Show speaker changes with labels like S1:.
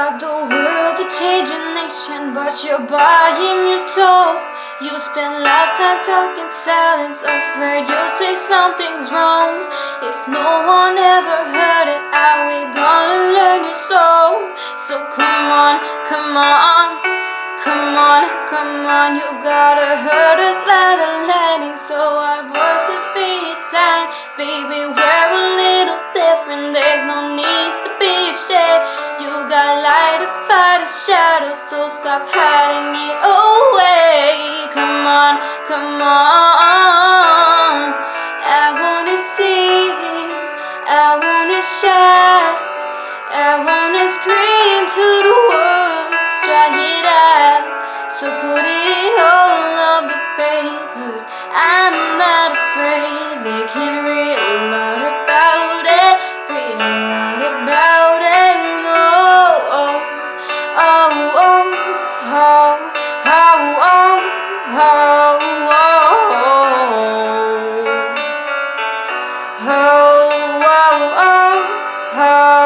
S1: stop the world to change a nation, but you're buying your toe. You spend lifetime talking silence, afraid you'll say something's wrong. If no one ever heard it, how we gonna learn your soul? So come on, come on, come on, come on. You've gotta hurt us like a lightning, so our voice will be tight. Baby, we're a little different, there's no need to be ashamed. You got light to fight the shadows, so stop hiding it away. Come on, come on. I wanna see, I wanna shout, I wanna scream to the world, try it out. So put it all on the papers, I'm not afraid. They can read a lot about it, read a lot about it. Oh, oh, oh, oh, oh, oh, oh, oh, oh, oh, oh, oh.